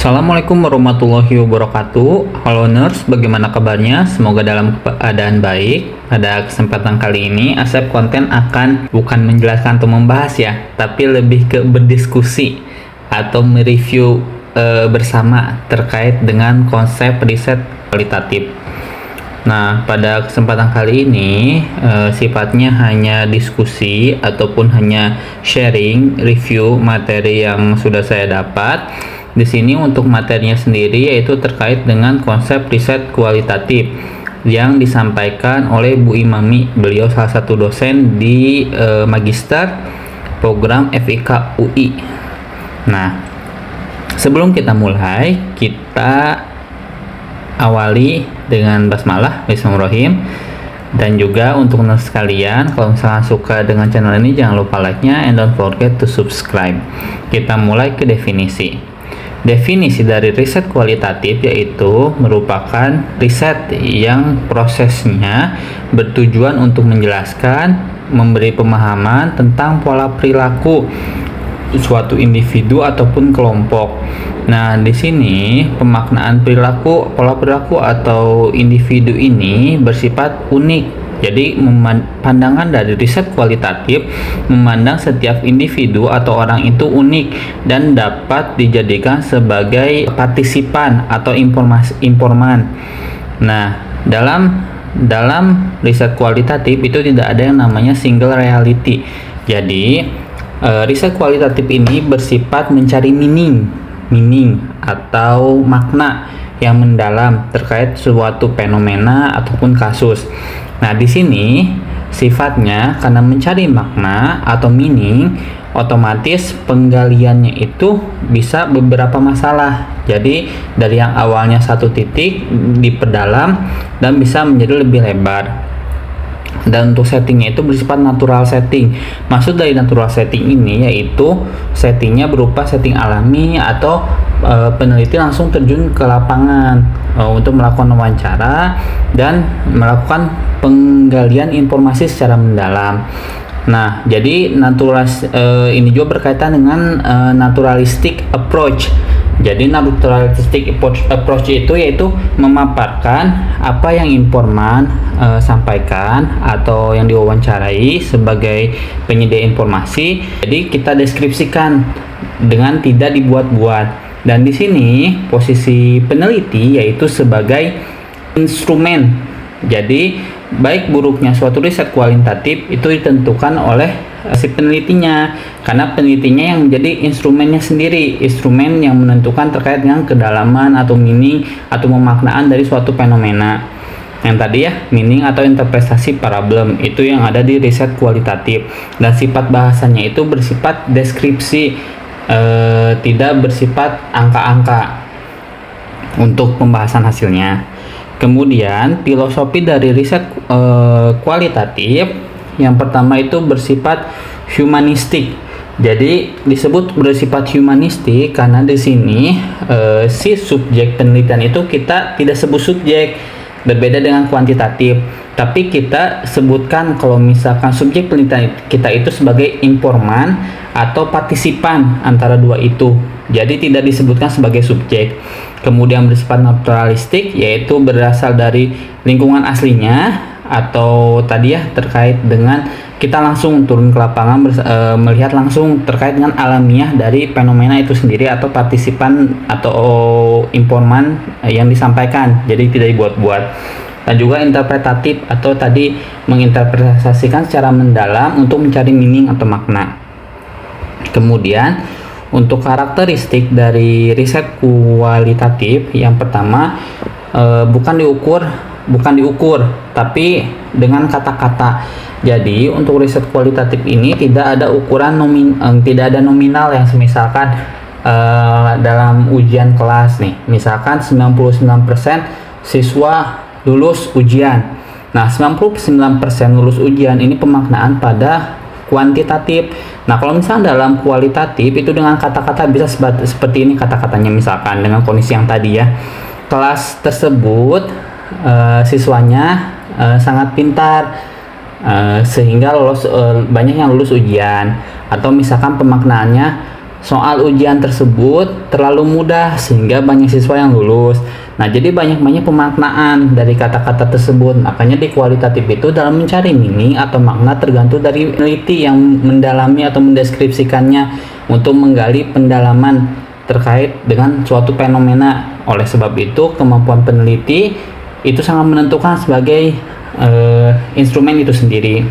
Assalamualaikum warahmatullahi wabarakatuh. Halo Nurse, bagaimana kabarnya? Semoga dalam keadaan baik. Pada kesempatan kali ini, Asep Konten akan bukan menjelaskan atau membahas ya, tapi lebih ke berdiskusi atau mereview bersama terkait dengan konsep riset kualitatif. Nah, pada kesempatan kali ini sifatnya hanya diskusi ataupun hanya sharing review materi yang sudah saya dapat. Di sini untuk materinya sendiri yaitu terkait dengan konsep riset kualitatif yang disampaikan oleh Bu Imami. Beliau salah satu dosen di Magister Program FIK UI. Nah, sebelum kita mulai, kita awali dengan basmalah, bismillahirrahmanirrahim. Dan juga untuk nurse sekalian, kalau misalnya suka dengan channel ini jangan lupa like-nya and don't forget to subscribe. Kita mulai ke definisi. Definisi dari riset kualitatif yaitu merupakan riset yang prosesnya bertujuan untuk menjelaskan, memberi pemahaman tentang pola perilaku suatu individu ataupun kelompok. Nah, di sini pemaknaan pola perilaku atau individu ini bersifat unik. Jadi, pandangan dari riset kualitatif memandang setiap individu atau orang itu unik dan dapat dijadikan sebagai partisipan atau informan. Nah, dalam riset kualitatif itu tidak ada yang namanya single reality. Jadi, riset kualitatif ini bersifat mencari meaning atau makna yang mendalam terkait suatu fenomena ataupun kasus. Nah, di sini sifatnya karena mencari makna atau meaning, otomatis penggaliannya itu bisa beberapa masalah. Jadi dari yang awalnya satu titik diperdalam dan bisa menjadi lebih lebar. Dan untuk settingnya itu bersifat natural setting. Maksud dari natural setting ini yaitu settingnya berupa setting alami atau peneliti langsung terjun ke lapangan untuk melakukan wawancara dan melakukan penggalian informasi secara mendalam. Nah, jadi ini juga berkaitan dengan naturalistic approach. Jadi naturalistic approach itu yaitu memaparkan apa yang informan sampaikan atau yang diwawancarai sebagai penyedia informasi. Jadi kita deskripsikan dengan tidak dibuat-buat. Dan di sini posisi peneliti yaitu sebagai instrumen. Jadi baik buruknya suatu riset kualitatif itu ditentukan oleh si penelitinya, karena penelitinya yang menjadi instrumennya sendiri, instrumen yang menentukan terkait dengan kedalaman atau meaning atau pemaknaan dari suatu fenomena. Yang tadi ya, meaning atau interpretasi problem itu yang ada di riset kualitatif, dan sifat bahasanya itu bersifat deskripsi, tidak bersifat angka-angka untuk pembahasan hasilnya. Kemudian filosofi dari riset kualitatif yang pertama itu bersifat humanistik. Jadi disebut bersifat humanistik karena di sini si subjek penelitian itu kita tidak sebut subjek, berbeda dengan kuantitatif. Tapi kita sebutkan kalau misalkan subjek penelitian kita itu sebagai informan atau partisipan antara dua itu. Jadi tidak disebutkan sebagai subjek. Kemudian bersifat naturalistik yaitu berasal dari lingkungan aslinya, atau tadi ya terkait dengan kita langsung turun ke lapangan melihat langsung terkait dengan alamiah dari fenomena itu sendiri atau partisipan atau informan yang disampaikan. Jadi tidak dibuat-buat. Dan juga interpretatif atau tadi menginterpretasikan secara mendalam untuk mencari meaning atau makna. Kemudian untuk karakteristik dari riset kualitatif yang pertama bukan diukur tapi dengan kata-kata. Jadi untuk riset kualitatif ini tidak ada ukuran tidak ada nominal yang misalkan dalam ujian kelas nih, misalkan 99% siswa lulus ujian. Nah, 99% lulus ujian ini pemaknaan pada kuantitatif. Nah, kalau misalnya dalam kualitatif itu dengan kata-kata bisa seperti ini kata-katanya, misalkan dengan kondisi yang tadi ya. Kelas tersebut siswanya sangat pintar sehingga banyak yang lulus ujian, atau misalkan pemaknaannya soal ujian tersebut terlalu mudah sehingga banyak siswa yang lulus. Nah, jadi banyak pemaknaan dari kata-kata tersebut. Makanya di kualitatif itu dalam mencari meaning atau makna tergantung dari peneliti yang mendalami atau mendeskripsikannya untuk menggali pendalaman terkait dengan suatu fenomena. Oleh sebab itu, kemampuan peneliti itu sangat menentukan sebagai instrumen itu sendiri.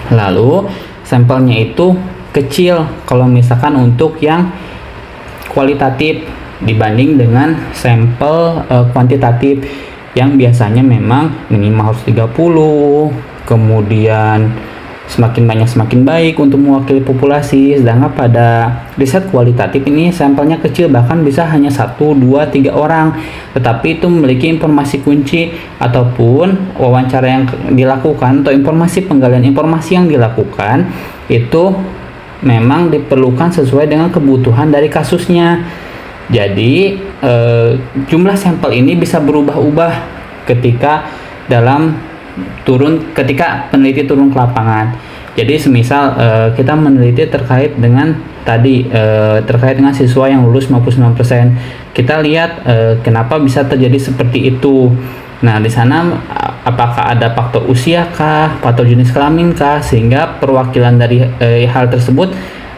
Lalu, sampelnya itu kecil kalau misalkan untuk yang kualitatif dibanding dengan sampel kuantitatif yang biasanya memang minimal harus 30, kemudian semakin banyak semakin baik untuk mewakili populasi. Sedangkan pada riset kualitatif ini sampelnya kecil, bahkan bisa hanya 1, 2, 3 orang, tetapi itu memiliki informasi kunci ataupun wawancara yang dilakukan atau informasi penggalian informasi yang dilakukan itu memang diperlukan sesuai dengan kebutuhan dari kasusnya. Jadi jumlah sampel ini bisa berubah-ubah ketika ketika peneliti turun ke lapangan. Jadi semisal kita meneliti terkait dengan terkait dengan siswa yang lulus 99%. Kita lihat kenapa bisa terjadi seperti itu. Nah, di sana apakah ada faktor usia kah, faktor jenis kelamin kah, sehingga perwakilan dari hal tersebut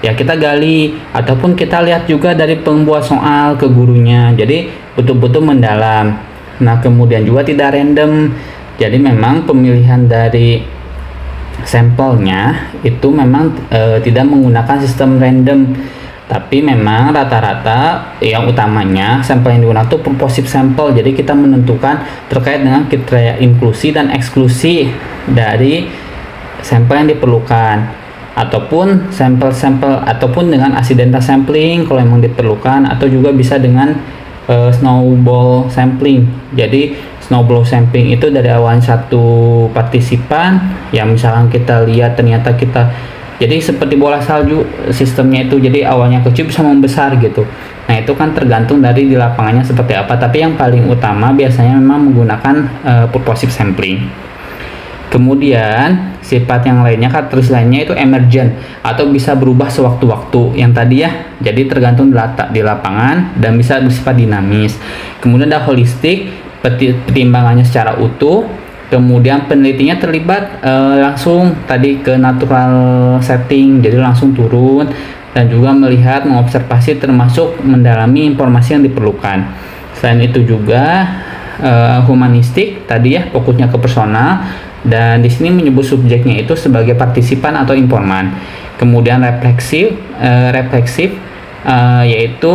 ya kita gali, ataupun kita lihat juga dari pembuat soal ke gurunya. Jadi betul-betul mendalam. Nah, kemudian juga tidak random. Jadi memang pemilihan dari sampelnya itu memang tidak menggunakan sistem random. Tapi memang rata-rata yang utamanya sampel yang digunakan itu purposive sample. Jadi kita menentukan terkait dengan kriteria inklusi dan eksklusi dari sampel yang diperlukan, ataupun sampel-sampel ataupun dengan accidental sampling kalau memang diperlukan, atau juga bisa dengan snowball sampling. Jadi snowball sampling itu dari awal satu partisipan yang misalkan kita lihat ternyata jadi seperti bola salju sistemnya itu, jadi awalnya kecil bisa membesar gitu. Nah, itu kan tergantung dari di lapangannya seperti apa, tapi yang paling utama biasanya memang menggunakan purposive sampling. Kemudian sifat yang lainnya, karakteristik lainnya itu emergent atau bisa berubah sewaktu-waktu yang tadi ya. Jadi tergantung letak di lapangan dan bisa bersifat dinamis. Kemudian ada holistik, pertimbangannya secara utuh. Kemudian penelitinya terlibat langsung tadi ke natural setting, jadi langsung turun dan juga melihat, mengobservasi, termasuk mendalami informasi yang diperlukan. Selain itu juga humanistik tadi ya, fokusnya ke personal, dan di sini menyebut subjeknya itu sebagai partisipan atau informan. Kemudian refleksif yaitu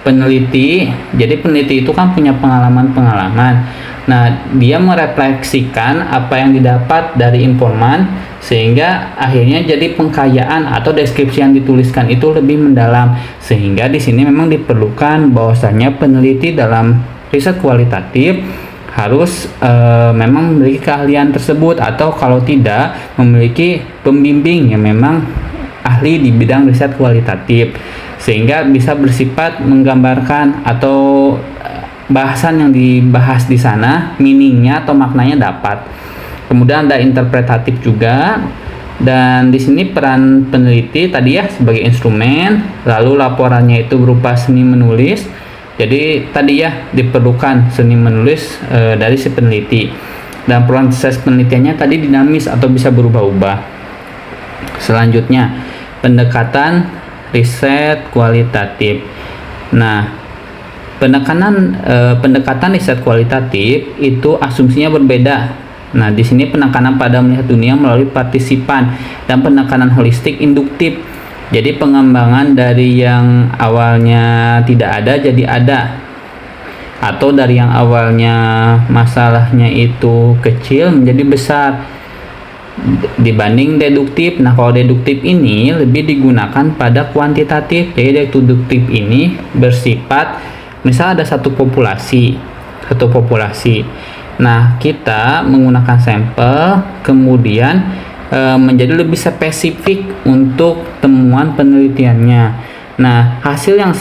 peneliti. Jadi peneliti itu kan punya pengalaman. Nah, dia merefleksikan apa yang didapat dari informan sehingga akhirnya jadi pengkayaan atau deskripsi yang dituliskan itu lebih mendalam. Sehingga di sini memang diperlukan bahwasanya peneliti dalam riset kualitatif harus memang memiliki keahlian tersebut, atau kalau tidak memiliki pembimbing yang memang ahli di bidang riset kualitatif, sehingga bisa bersifat menggambarkan atau bahasan yang dibahas di sana, meaningnya atau maknanya dapat. Kemudian ada interpretatif juga, dan di sini peran peneliti tadi ya sebagai instrumen, lalu laporannya itu berupa seni menulis. Jadi tadi ya diperlukan seni menulis dari si peneliti, dan proses penelitiannya tadi dinamis atau bisa berubah-ubah. Selanjutnya pendekatan riset kualitatif. Nah, pendekatan riset kualitatif itu asumsinya berbeda. Nah, di sini penekanan pada melihat dunia melalui partisipan, dan penekanan holistik induktif. Jadi pengembangan dari yang awalnya tidak ada jadi ada, atau dari yang awalnya masalahnya itu kecil menjadi besar dibanding deduktif. Nah, kalau deduktif ini lebih digunakan pada kuantitatif. Jadi deduktif ini bersifat misal ada satu populasi. Nah, kita menggunakan sampel kemudian menjadi lebih spesifik untuk temuan penelitiannya. Nah, hasil yang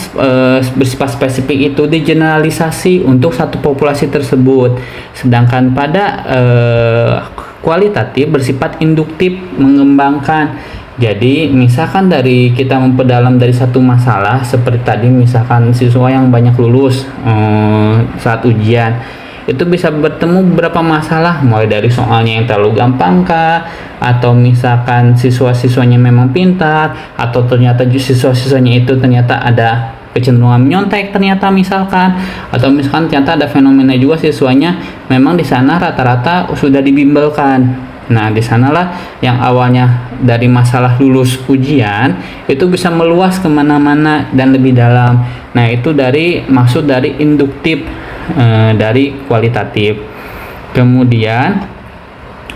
bersifat spesifik itu digeneralisasi untuk satu populasi tersebut. Sedangkan pada kualitatif bersifat induktif, mengembangkan. Jadi misalkan dari kita memperdalam dari satu masalah seperti tadi, misalkan siswa yang banyak lulus saat ujian, itu bisa bertemu beberapa masalah, mulai dari soalnya yang terlalu gampang kah, atau misalkan siswa-siswanya memang pintar, atau ternyata siswa-siswanya itu ternyata ada kecenderungan menyontek ternyata misalkan, atau misalkan ternyata ada fenomena juga siswanya memang di sana rata-rata sudah dibimbelkan. Nah, di sanalah yang awalnya dari masalah lulus ujian itu bisa meluas kemana-mana dan lebih dalam. Nah, itu maksud dari induktif, dari kualitatif. Kemudian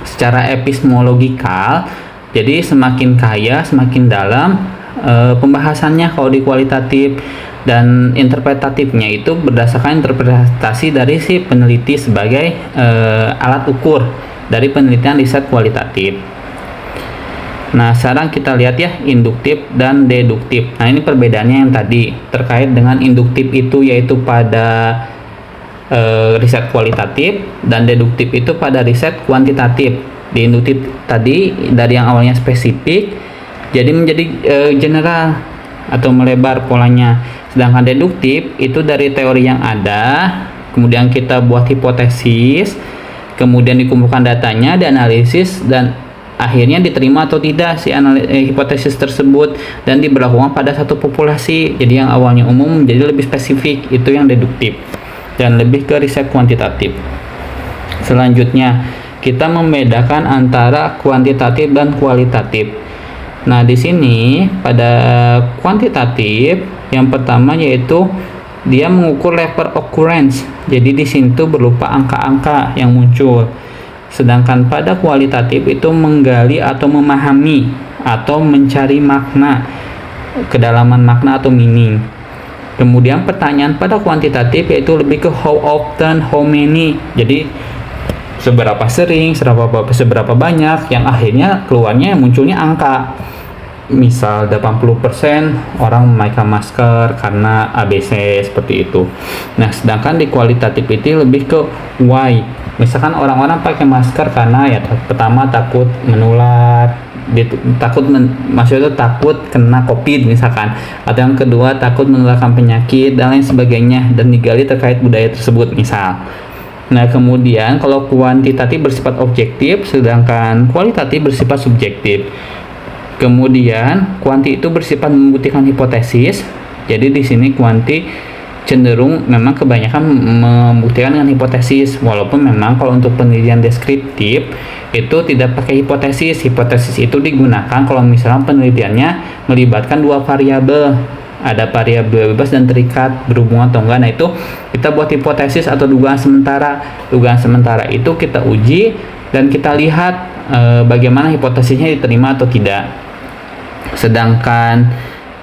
secara epistemologikal, jadi semakin kaya, semakin dalam pembahasannya kalau di kualitatif, dan interpretatifnya itu berdasarkan interpretasi dari si peneliti sebagai alat ukur dari penelitian riset kualitatif. Nah, sekarang kita lihat ya induktif dan deduktif. Nah, ini perbedaannya yang tadi terkait dengan induktif itu yaitu pada riset kualitatif, dan deduktif itu pada riset kuantitatif. Di induktif tadi dari yang awalnya spesifik jadi menjadi general atau melebar polanya. Sedangkan deduktif itu dari teori yang ada, kemudian kita buat hipotesis, kemudian dikumpulkan datanya, dianalisis, dan akhirnya diterima atau tidak si hipotesis tersebut dan diberlakukan pada satu populasi. Jadi yang awalnya umum menjadi lebih spesifik, itu yang deduktif dan lebih ke riset kuantitatif. Selanjutnya kita membedakan antara kuantitatif dan kualitatif. Nah, di sini pada kuantitatif yang pertama yaitu dia mengukur level occurrence. Jadi di sini tuh berupa angka-angka yang muncul. Sedangkan pada kualitatif itu menggali atau memahami atau mencari makna, kedalaman makna atau meaning. Kemudian pertanyaan pada kuantitatif yaitu lebih ke how often, how many. Jadi seberapa sering, seberapa banyak, yang akhirnya keluarnya munculnya angka. Misal 80% orang memakai masker karena ABC, seperti itu. Nah, sedangkan di kualitatif itu lebih ke why. Misalkan orang-orang pakai masker karena ya pertama takut menular, maksudnya takut kena COVID misalkan, atau yang kedua takut menularkan penyakit dan lain sebagainya, dan digali terkait budaya tersebut misal. Nah, kemudian kalau kuantitatif bersifat objektif, sedangkan kualitatif bersifat subjektif. Kemudian kuanti itu bersifat membuktikan hipotesis. Jadi di sini kuanti cenderung memang kebanyakan membuktikan dengan hipotesis, walaupun memang kalau untuk penelitian deskriptif itu tidak pakai hipotesis. Hipotesis itu digunakan kalau misalnya penelitiannya melibatkan dua variabel, ada variabel bebas dan terikat, berhubungan atau enggak. Nah, itu kita buat hipotesis atau dugaan sementara. Dugaan sementara itu kita uji dan kita lihat bagaimana hipotesisnya diterima atau tidak. Sedangkan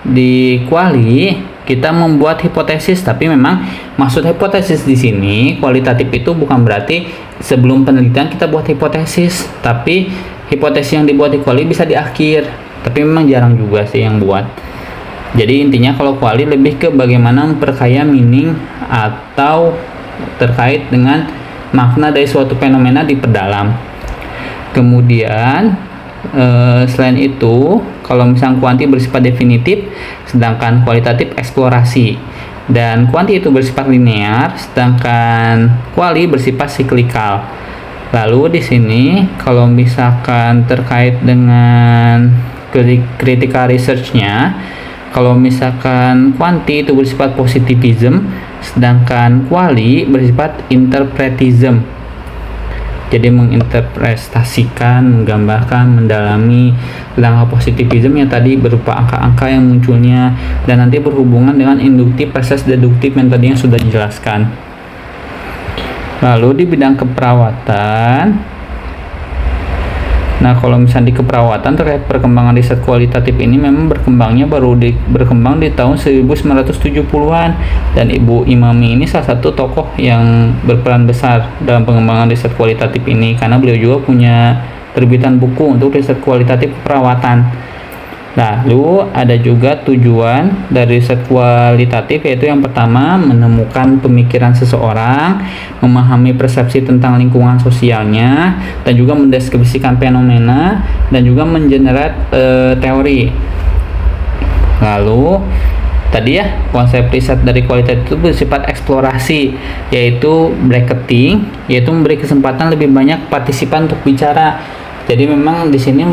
di kuali kita membuat hipotesis, tapi memang maksud hipotesis di sini kualitatif itu bukan berarti sebelum penelitian kita buat hipotesis, tapi hipotesis yang dibuat di kuali bisa di akhir, tapi memang jarang juga sih yang buat. Jadi intinya kalau kuali lebih ke bagaimana memperkaya meaning atau terkait dengan makna dari suatu fenomena diperdalam. Kemudian selain itu, kalau misalnya kuanti bersifat definitif, sedangkan kualitatif eksplorasi, dan kuanti itu bersifat linear, sedangkan kuali bersifat siklikal. Lalu di sini kalau misalkan terkait dengan critical research-nya, kalau misalkan kuanti itu bersifat positivism, sedangkan kuali bersifat interpretism. Jadi menginterpretasikan, menggambarkan, mendalami langkah positivism yang tadi berupa angka-angka yang munculnya, dan nanti berhubungan dengan induktif versus deduktif yang tadi yang sudah dijelaskan. Lalu di bidang keperawatan, nah kalau misalnya di keperawatan terkait perkembangan riset kualitatif ini memang berkembang di tahun 1970-an, dan Ibu Imami ini salah satu tokoh yang berperan besar dalam pengembangan riset kualitatif ini, karena beliau juga punya terbitan buku untuk riset kualitatif keperawatan. Lalu ada juga tujuan dari riset kualitatif, yaitu yang pertama menemukan pemikiran seseorang, memahami persepsi tentang lingkungan sosialnya, dan juga mendeskripsikan fenomena, dan juga mengenerate teori. Lalu tadi ya, konsep riset dari kualitatif itu bersifat eksplorasi, yaitu bracketing, yaitu memberi kesempatan lebih banyak partisipan untuk bicara. Jadi memang di sini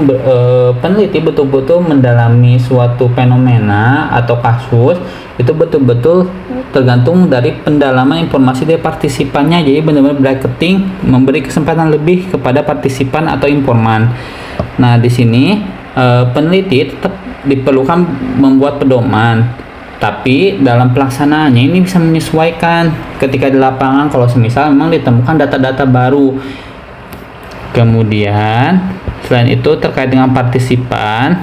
peneliti betul-betul mendalami suatu fenomena atau kasus, itu betul-betul tergantung dari pendalaman informasi dari partisipannya. Jadi benar-benar bracketing, memberi kesempatan lebih kepada partisipan atau informan. Nah, di sini peneliti tetap diperlukan membuat pedoman, tapi dalam pelaksanaannya ini bisa menyesuaikan ketika di lapangan kalau semisal memang ditemukan data-data baru. Kemudian selain itu terkait dengan partisipan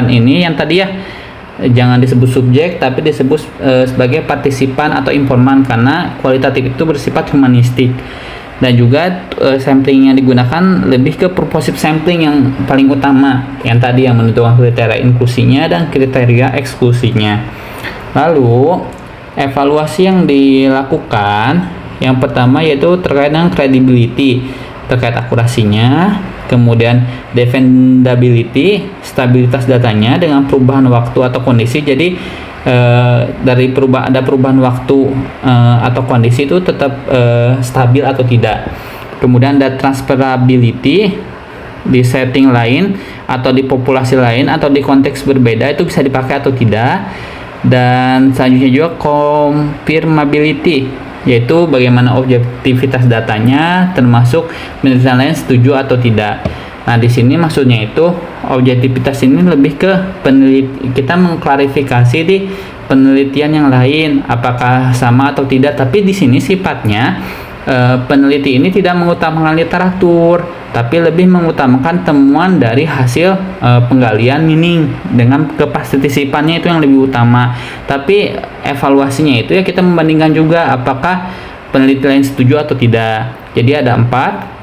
ini yang tadi ya, jangan disebut subjek tapi disebut sebagai partisipan atau informan, karena kualitatif itu bersifat humanistik. Dan juga sampling yang digunakan lebih ke purposive sampling yang paling utama, yang tadi yang menentukan kriteria inklusinya dan kriteria eksklusinya. Lalu evaluasi yang dilakukan yang pertama yaitu terkait dengan credibility, terkait akurasinya, kemudian defendability, stabilitas datanya dengan perubahan waktu atau kondisi. Jadi dari perubahan waktu atau kondisi itu tetap stabil atau tidak. Kemudian ada transferability, di setting lain atau di populasi lain atau di konteks berbeda itu bisa dipakai atau tidak. Dan selanjutnya juga confirmability, yaitu bagaimana objektivitas datanya, termasuk penelitian lain setuju atau tidak. Nah, di sini maksudnya itu objektivitas ini lebih ke kita mengklarifikasi di penelitian yang lain apakah sama atau tidak, tapi di sini sifatnya peneliti ini tidak mengutamakan literatur, tapi lebih mengutamakan temuan dari hasil penggalian meaning dengan kepartisipannya itu yang lebih utama. Tapi evaluasinya itu ya kita membandingkan juga apakah peneliti lain setuju atau tidak. Jadi ada 4: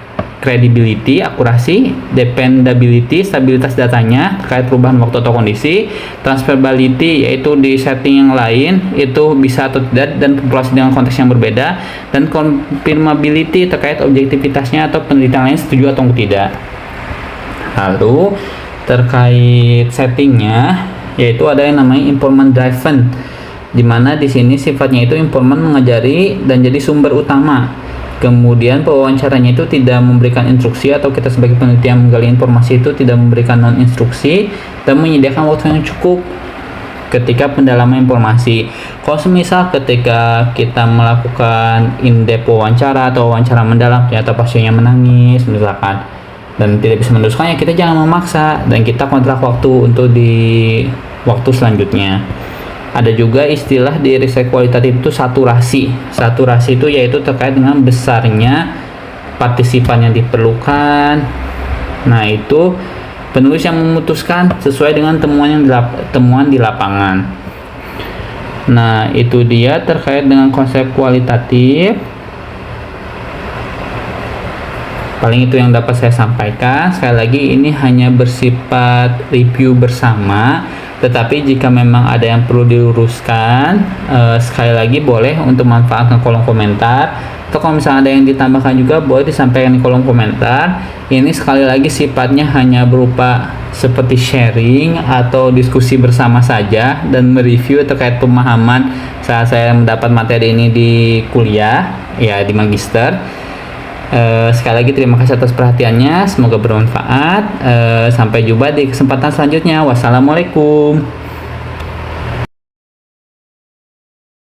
credibility, akurasi, dependability, stabilitas datanya terkait perubahan waktu atau kondisi, transferability yaitu di setting yang lain itu bisa atau tidak dan populasi dengan konteks yang berbeda, dan confirmability terkait objektivitasnya atau penelitian lain setuju atau tidak. Lalu terkait settingnya yaitu ada yang namanya informant driven, di mana di sini sifatnya itu informan mengajari dan jadi sumber utama. Kemudian pewawancaranya itu tidak memberikan instruksi, atau kita sebagai peneliti yang menggali informasi itu tidak memberikan non instruksi dan menyediakan waktu yang cukup ketika pendalaman informasi. Kalau semisal ketika kita melakukan in-depth wawancara atau wawancara mendalam ternyata pasiennya menangis misalkan dan tidak bisa meneruskannya, kita jangan memaksa dan kita kontrak waktu untuk di waktu selanjutnya. Ada juga istilah di riset kualitatif itu saturasi. Saturasi itu yaitu terkait dengan besarnya partisipan yang diperlukan. Nah, itu penulis yang memutuskan sesuai dengan temuan di lapangan. Nah, itu dia terkait dengan konsep kualitatif. Paling itu yang dapat saya sampaikan. Sekali lagi ini hanya bersifat review bersama. Tetapi jika memang ada yang perlu diluruskan, sekali lagi boleh untuk manfaatkan kolom komentar, atau kalau misalnya ada yang ditambahkan juga boleh disampaikan di kolom komentar. Ini sekali lagi sifatnya hanya berupa seperti sharing atau diskusi bersama saja dan mereview terkait pemahaman saat saya mendapat materi ini di kuliah, ya di magister. Sekali lagi terima kasih atas perhatiannya, semoga bermanfaat. Sampai jumpa di kesempatan selanjutnya. Wassalamualaikum.